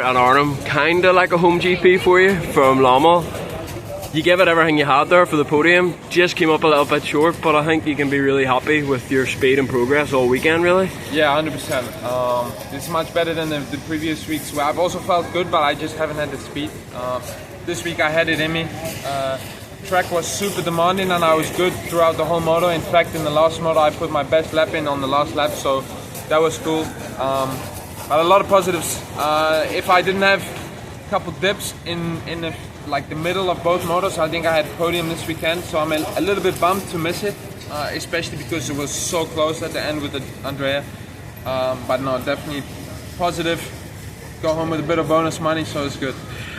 At Arnhem, kinda like a home GP for you from Lommel. You gave it everything you had there for the podium. Just came up a little bit short, but I think you can be really happy with your speed and progress all weekend, really. Yeah, 100%. It's much better than the previous weeks where I've also felt good, but I just haven't had the speed. This week I had it in me. Track was super demanding and I was good throughout the whole moto. In fact, in the last moto I put my best lap in on the last lap, so that was cool. But a lot of positives. If I didn't have a couple dips in the middle of both motos, I think I had podium this weekend, so I'm a little bit bummed to miss it, especially because it was so close at the end with Andrea. But no, definitely positive. Go home with a bit of bonus money, so it's good.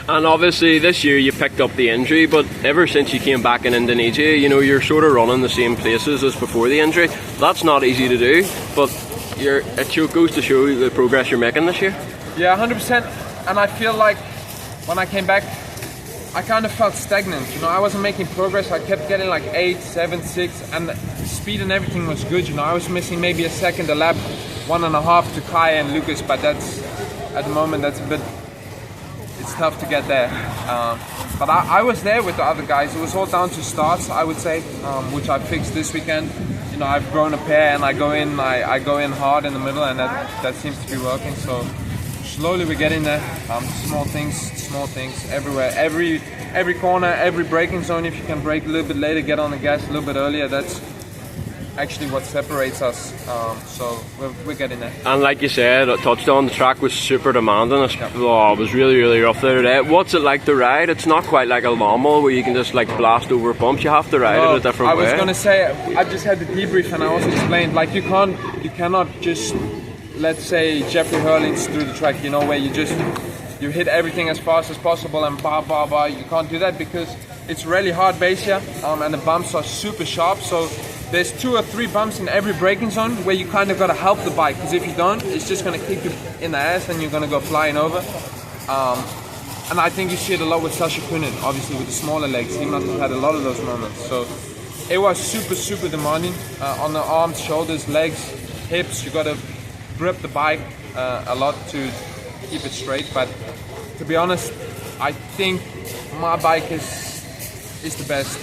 And obviously this year you picked up the injury, but ever since you came back in Indonesia, you know, you're sort of running the same places as before the injury. That's not easy to do, but it goes to show the progress you're making this year. Yeah, 100%. And I feel like when I came back, I kind of felt stagnant. You know, I wasn't making progress. I kept getting like 8, 7, 6, and the speed and everything was good. You know, I was missing maybe a second a lap, 1.5 to Kai and Lucas, but that's at the moment that's a bit. It's tough to get there. But I was there with the other guys. It was all down to starts, I would say, which I fixed this weekend. You know, I've grown a pair and I go in hard in the middle, and that seems to be working. So slowly we're getting there. Small things everywhere. Every corner, every braking zone. If you can brake a little bit later, get on the gas a little bit earlier. That's actually what separates us. So we're getting there. And like you said, I touched on, the track was super demanding. It was really, really rough there today. What's it like to ride? It's not quite like a Lommel where you can just like blast over bumps. You have to ride it a different way. I was going to say, I just had the debrief and I also explained, like you cannot just, let's say, Jeffrey Hurlings through the track, you know, where you hit everything as fast as possible and you can't do that because it's really hard base here, and the bumps are super sharp. So there's 2 or 3 bumps in every braking zone where you kind of got to help the bike, because if you don't, it's just going to kick you in the ass and you're going to go flying over. And I think you see it a lot with Sasha Kunin, obviously with the smaller legs. He must have had a lot of those moments. So it was super, super demanding on the arms, shoulders, legs, hips. You got to grip the bike a lot to keep it straight. But to be honest, I think my bike is the best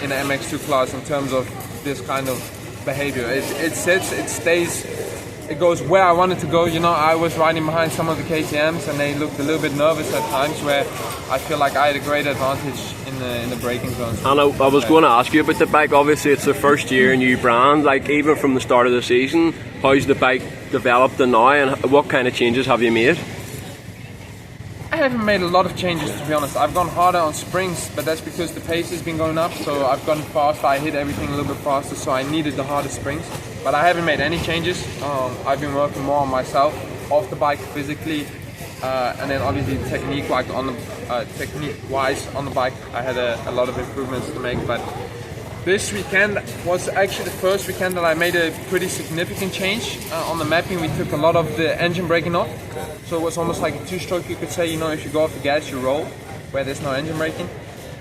in the MX2 class in terms of this kind of behavior. It sits, it stays, it goes where I want it to go. You know, I was riding behind some of the KTMs and they looked a little bit nervous at times, where I feel like I had a great advantage in the braking zones. And I was going to ask you about the bike. Obviously it's the first year, new brand. Like, even from the start of the season, how's the bike developed and now, and what kind of changes have you made? I haven't made a lot of changes, to be honest. I've gone harder on springs, but that's because the pace has been going up, so I've gone faster. I hit everything a little bit faster, so I needed the harder springs. But I haven't made any changes. I've been working more on myself, off the bike, physically, and then obviously technique-wise on the bike. I had a lot of improvements to make, but this weekend was actually the first weekend that I made a pretty significant change. On the mapping, we took a lot of the engine braking off. So it was almost like a 2-stroke, you could say. You know, if you go off the gas, you roll, where there's no engine braking.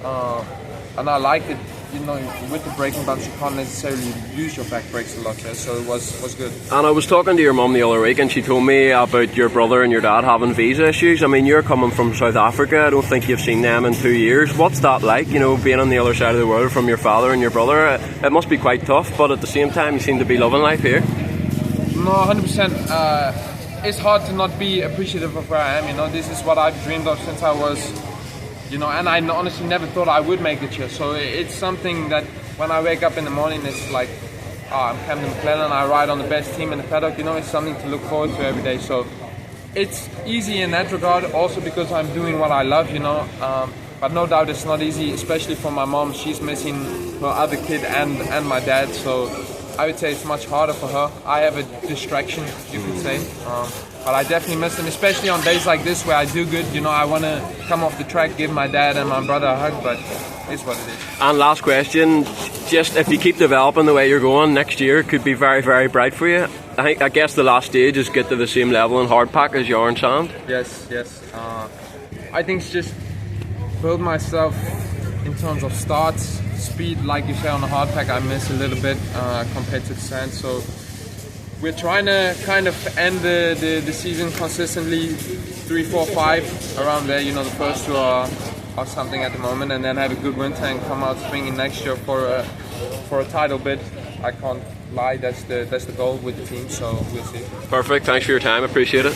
And I liked it. You know, with the braking bumps, you can't necessarily use your back brakes a lot there, so it was good. And I was talking to your mum the other week, and she told me about your brother and your dad having visa issues. I mean, you're coming from South Africa. I don't think you've seen them in 2 years. What's that like, you know, being on the other side of the world from your father and your brother? It must be quite tough, but at the same time, you seem to be loving life here. No, 100%. It's hard to not be appreciative of where I am. You know, this is what I've dreamed of since I was, you know, and I honestly never thought I would make it here. So it's something that when I wake up in the morning, it's like, I'm Camden McLellan, I ride on the best team in the paddock. You know, it's something to look forward to every day. So it's easy in that regard, also because I'm doing what I love, you know. But no doubt it's not easy, especially for my mom. She's missing her other kid and my dad. So I would say it's much harder for her. I have a distraction, you could say. But I definitely miss them, especially on days like this where I do good. You know, I want to come off the track, give my dad and my brother a hug, but it's what it is. And last question, just if you keep developing the way you're going, next year could be very, very bright for you. I guess the last stage is get to the same level in hardpack as you are in sand. Yes. I think it's just build myself in terms of starts, speed. Like you say, on the hardpack I miss a little bit compared to the sand. So we're trying to kind of end the season consistently, 3, 4, 5 around there. You know, the first two are something at the moment, and then have a good winter and come out swinging next year for a title bid. I can't lie, that's the goal with the team. So we'll see. Perfect. Thanks for your time. Appreciate it.